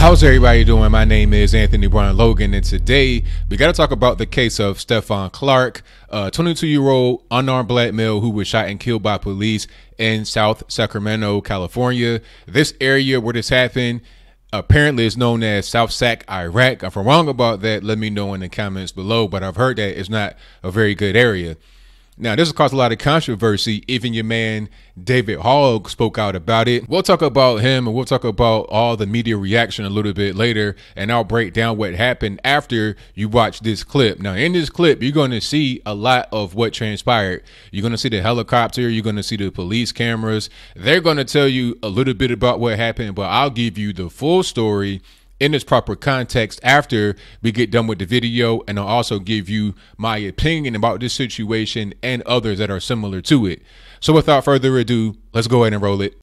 How's everybody doing? My name is Anthony Brian Logan, and today we got to talk about the case of Stephon Clark, a 22-year-old unarmed black male who was shot and killed by police in South Sacramento, California. This area where this happened apparently is known as South Sac, Iraq. If I'm wrong about that, let me know in the comments below, but I've heard that it's not a very good area. Now, this has caused a lot of controversy. Even your man, David Hogg, spoke out about it. We'll talk about him and we'll talk about all the media reaction a little bit later, and I'll break down what happened after you watch this clip. Now, in this clip, you're going to see a lot of what transpired. You're going to see the helicopter. You're going to see the police cameras. They're going to tell you a little bit about what happened, but I'll give you the full story in its proper context after we get done with the video, and I'll also give you my opinion about this situation and others that are similar to it. So without further ado, let's go ahead and roll it.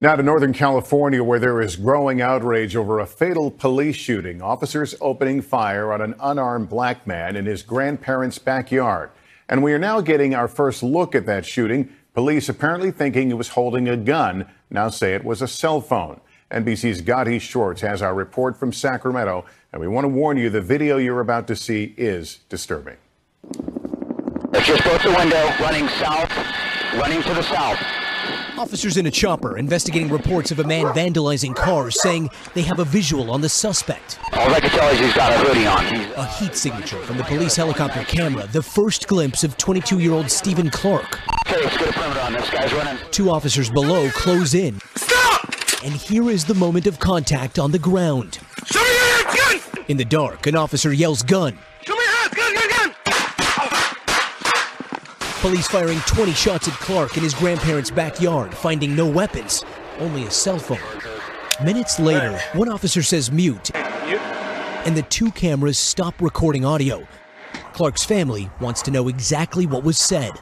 Now to Northern California, where there is growing outrage over a fatal police shooting. Officers opening fire on an unarmed black man in his grandparents' backyard. And we are now getting our first look at that shooting. Police apparently thinking he was holding a gun, now say it was a cell phone. NBC's Gotti Schwartz has our report from Sacramento, and we want to warn you the video you're about to see is disturbing. Just broke the window, running south, running to the south. Officers in a chopper investigating reports of a man vandalizing cars, saying they have a visual on the suspect. All I can tell is he's got a hoodie on. A heat signature from the police helicopter camera, the first glimpse of 22-year-old Stephon Clark. Okay, let's get a perimeter on this guy's running. Two officers below close in. Stop! And here is the moment of contact on the ground. Show me your hands, gun! In the dark, an officer yells gun. Show me your hands, gun, gun, gun! Police firing 20 shots at Clark in his grandparents' backyard, finding no weapons, only a cell phone. Minutes later, one officer says mute, and the two cameras stop recording audio. Clark's family wants to know exactly what was said.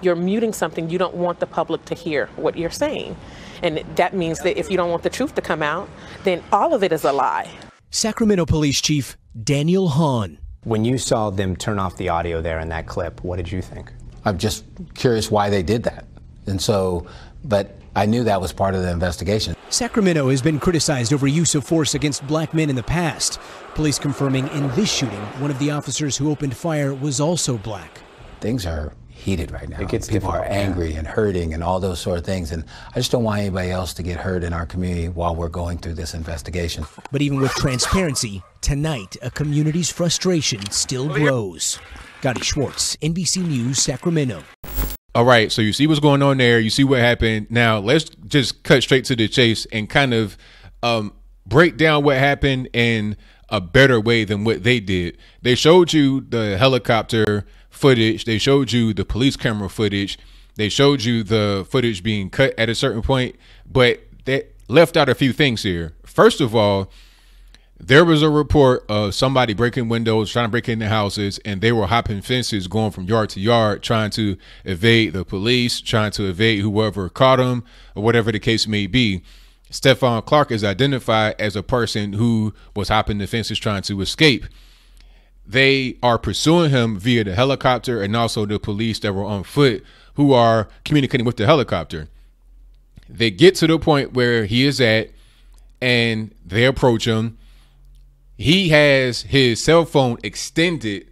You're muting something you don't want the public to hear what you're saying. And that means that if you don't want the truth to come out, then all of it is a lie. Sacramento Police Chief Daniel Hahn. When you saw them turn off the audio there in that clip, what did you think? I'm just curious why they did that. And so, but I knew that was part of the investigation. Sacramento has been criticized over use of force against black men in the past. Police confirming in this shooting, one of the officers who opened fire was also black. Things are heated right now. It gets People difficult, are angry and hurting and all those sort of things. And I just don't want anybody else to get hurt in our community while we're going through this investigation. But even with transparency, tonight, a community's frustration still grows. Gotti Schwartz, NBC News, Sacramento. All right, so you see what's going on there. You see what happened. Now, let's just cut straight to the chase and kind of break down what happened in a better way than what they did. They showed you the helicopter footage. They showed you the police camera footage. They showed you the footage being cut at a certain point, but they left out a few things here. First of all, there was a report of somebody breaking windows, trying to break into houses, and they were hopping fences, going from yard to yard, trying to evade the police, trying to evade whoever caught them, or whatever the case may be. Stephon Clark is identified as a person who was hopping the fences trying to escape. They are pursuing him via the helicopter and also the police that were on foot who are communicating with the helicopter. They get to the point where he is at and they approach him. He has his cell phone extended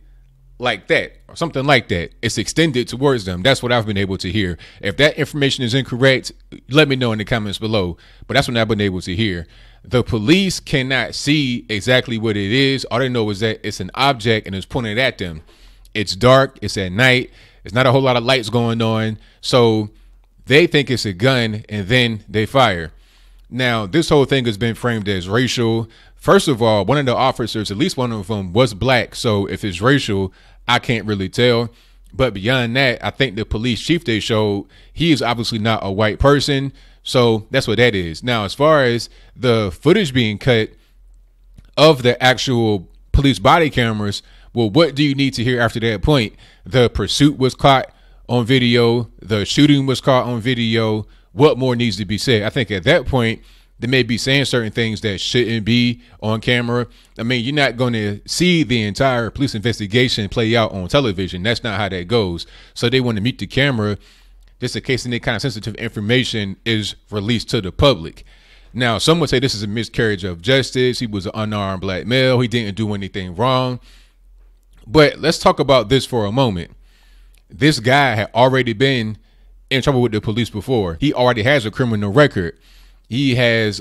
like that or something like that. It's extended towards them. That's what I've been able to hear. If that information is incorrect, let me know in the comments below. But that's what I've been able to hear. The police cannot see exactly what it is. All they know is that it's an object and it's pointed at them. It's dark. It's at night. There's not a whole lot of lights going on. So they think it's a gun and then they fire. Now, this whole thing has been framed as racial. First of all, one of the officers, at least one of them, was black. So if it's racial, I can't really tell. But beyond that, I think the police chief they showed, he is obviously not a white person. So that's what that is. Now, as far as the footage being cut of the actual police body cameras, well, what do you need to hear after that point? The pursuit was caught on video. The shooting was caught on video. What more needs to be said? I think at that point, they may be saying certain things that shouldn't be on camera. I mean, you're not going to see the entire police investigation play out on television. That's not how that goes. So they want to mute the camera just in case any kind of sensitive information is released to the public. Now, some would say this is a miscarriage of justice. He was an unarmed black male. He didn't do anything wrong. But let's talk about this for a moment. This guy had already been in trouble with the police before. He already has a criminal record. He has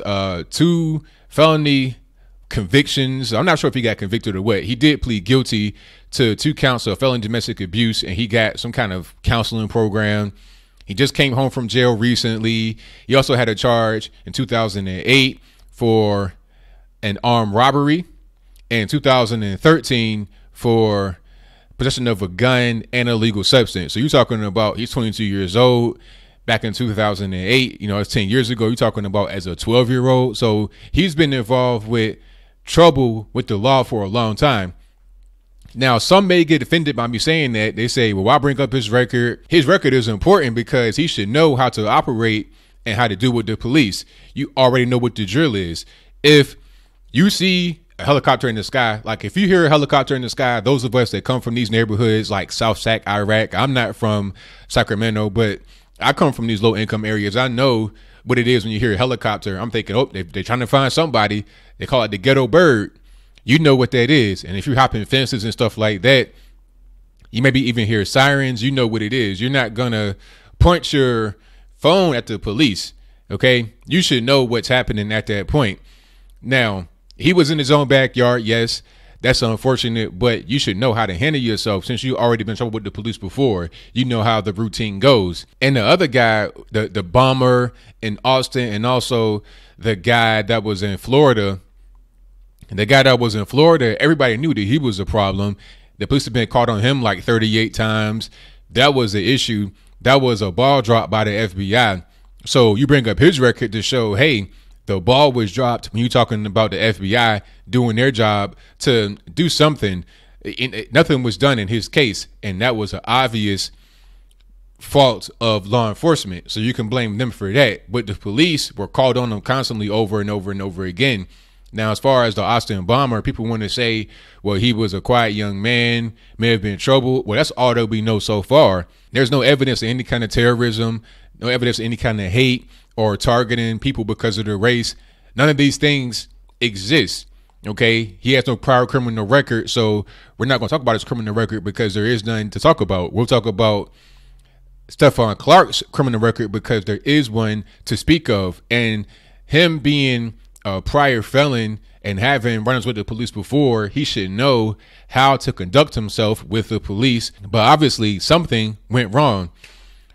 2 felony convictions. I'm not sure if he got convicted or what. He did plead guilty to 2 counts of felony domestic abuse, and he got some kind of counseling program. He just came home from jail recently. He also had a charge in 2008 for an armed robbery, and 2013 for possession of a gun and a illegal substance. So you're talking about, he's 22 years old. Back in 2008, you know, it's 10 years ago. You're talking about as a 12-year-old. So he's been involved with trouble with the law for a long time. Now, some may get offended by me saying that. They say, well, why bring up his record? His record is important because he should know how to operate and how to deal with the police. You already know what the drill is. If you see a helicopter in the sky, like if you hear a helicopter in the sky, those of us that come from these neighborhoods like South Sac, Iraq, I'm not from Sacramento, but I come from these low income areas. I know what it is when you hear a helicopter. I'm thinking, oh, they're trying to find somebody. They call it the ghetto bird. You know what that is. And if you're hopping fences and stuff like that, you maybe even hear sirens. You know what it is. You're not going to point your phone at the police. Okay. You should know what's happening at that point. Now, he was in his own backyard. Yes, that's unfortunate, but you should know how to handle yourself since you already been in trouble with the police before. You know how the routine goes. And the other guy, the bomber in Austin, and also the guy that was in Florida, everybody knew that he was a problem. The police have been caught on him like 38 times. That was the issue. That was a ball drop by the FBI. So you bring up his record to show, hey, the ball was dropped when you're talking about the FBI doing their job to do something. Nothing was done in his case, and that was an obvious fault of law enforcement. So you can blame them for that. But the police were called on them constantly over and over and over again. Now, as far as the Austin bomber, people want to say, well, he was a quiet young man, may have been in trouble. Well, that's all that we know so far. There's no evidence of any kind of terrorism, no evidence of any kind of hate or targeting people because of their race. None of these things exist. Okay, he has no prior criminal record, so we're not going to talk about his criminal record because there is nothing to talk about. We'll talk about Stephon Clark's criminal record because there is one to speak of, and him being a prior felon and having run-ins with the police before, he should know how to conduct himself with the police. But obviously something went wrong.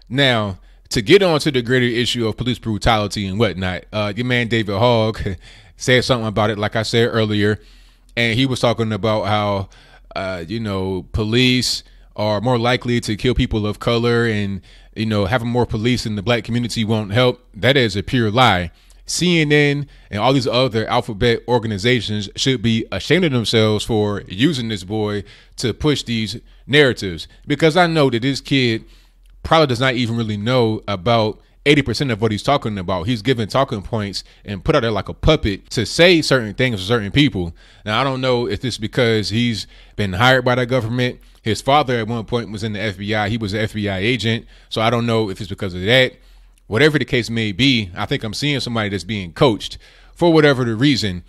Now, to get on to the greater issue of police brutality and whatnot, your man David Hogg said something about it, like I said earlier, and he was talking about how police are more likely to kill people of color, and having more police in the black community won't help. That is a pure lie. CNN and all these other alphabet organizations should be ashamed of themselves for using this boy to push these narratives, because I know that this kid probably does not even really know about 80% of what he's talking about. He's given talking points and put out there like a puppet to say certain things to certain people. Now, I don't know if this is because he's been hired by the government. His father at one point was in the FBI. He was an FBI agent. So I don't know if it's because of that. Whatever the case may be, I think I'm seeing somebody that's being coached for whatever the reason.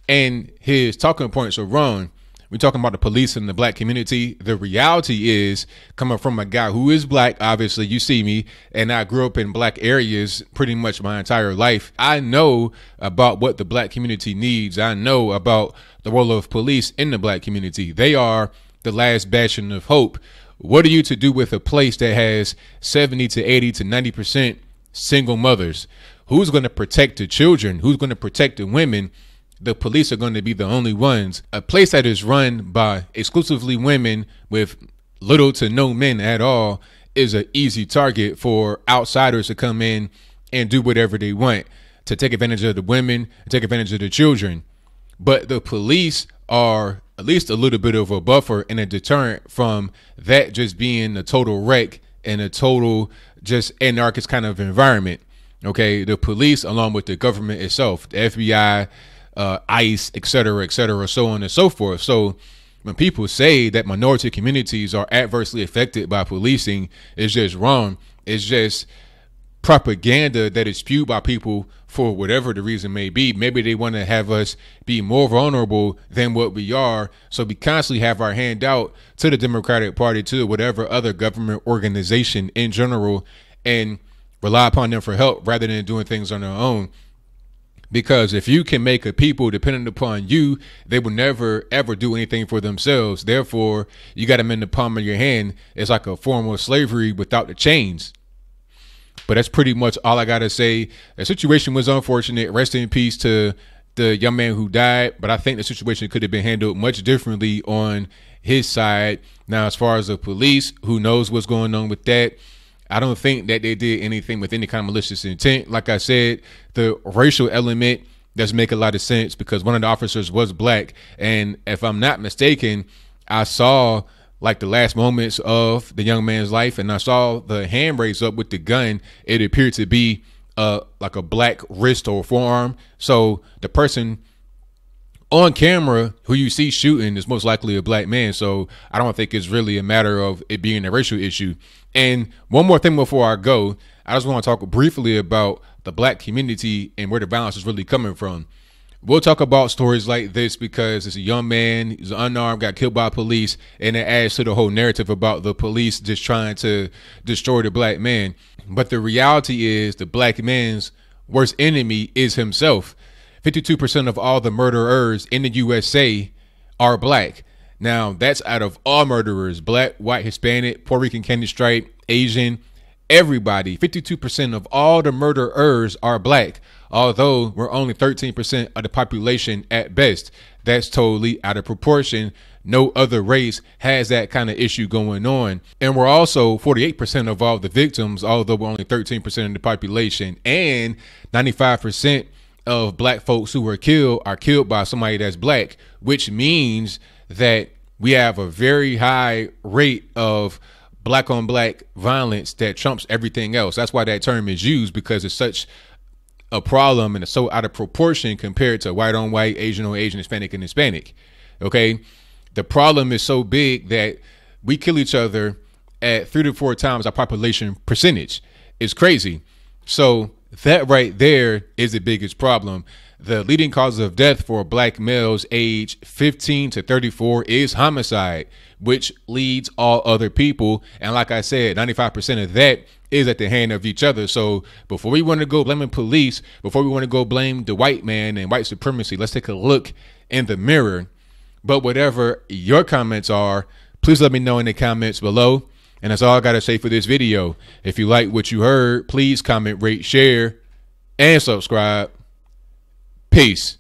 And his talking points are wrong. We're talking about the police and the black community. The reality is, coming from a guy who is black, obviously, you see me, and I grew up in black areas pretty much my entire life. I know about what the black community needs. I know about the role of police in the black community. They are the last bastion of hope. What are you to do with a place that has 70 to 80 to 90% single mothers? Who's going to protect the children? Who's going to protect the women? The police are going to be the only ones. A place that is run by exclusively women with little to no men at all is an easy target for outsiders to come in and do whatever they want, to take advantage of the women, take advantage of the children. But the police are at least a little bit of a buffer and a deterrent from that just being a total wreck and a total just anarchist kind of environment. Okay, the police, along with the government itself, the FBI, ICE, et cetera, so on and so forth. So when people say that minority communities are adversely affected by policing, it's just wrong. It's just propaganda that is spewed by people for whatever the reason may be. Maybe they want to have us be more vulnerable than what we are. So we constantly have our hand out to the Democratic Party, to whatever other government organization in general, and rely upon them for help rather than doing things on our own. Because if you can make a people dependent upon you, they will never, ever do anything for themselves. Therefore, you got them in the palm of your hand. It's like a form of slavery without the chains. But that's pretty much all I got to say. The situation was unfortunate. Rest in peace to the young man who died. But I think the situation could have been handled much differently on his side. Now, as far as the police, who knows what's going on with that? I don't think that they did anything with any kind of malicious intent. Like I said, the racial element does make a lot of sense because one of the officers was black. And if I'm not mistaken, I saw like the last moments of the young man's life, and I saw the hand raised up with the gun. It appeared to be like a black wrist or forearm. So the person on camera who you see shooting is most likely a black man. So I don't think it's really a matter of it being a racial issue. And one more thing before I go, I just want to talk briefly about the black community and where the violence is really coming from. We'll talk about stories like this because it's a young man, he's unarmed, got killed by police, and it adds to the whole narrative about the police just trying to destroy the black man. But the reality is the black man's worst enemy is himself. 52% of all the murderers in the USA are black. Now, that's out of all murderers, black, white, Hispanic, Puerto Rican, Candy Stripe, Asian, everybody. 52% of all the murderers are black, although we're only 13% of the population at best. That's totally out of proportion. No other race has that kind of issue going on. And we're also 48% of all the victims, although we're only 13% of the population. And 95% of black folks who are killed by somebody that's black, which means that we have a very high rate of black on black violence that trumps everything else. That's why that term is used, because it's such a problem and it's so out of proportion compared to white on white, Asian on Asian, Hispanic and Hispanic. Okay. The problem is so big that we kill each other at 3 to 4 times our population percentage. It's crazy. So that right there is the biggest problem. The leading cause of death for black males age 15 to 34 is homicide, which leads all other people. And like I said, 95% of that is at the hand of each other. So before we want to go blaming police, before we want to go blame the white man and white supremacy, let's take a look in the mirror. But whatever your comments are, please let me know in the comments below. And that's all I got to say for this video. If you like what you heard, please comment, rate, share, and subscribe. Peace.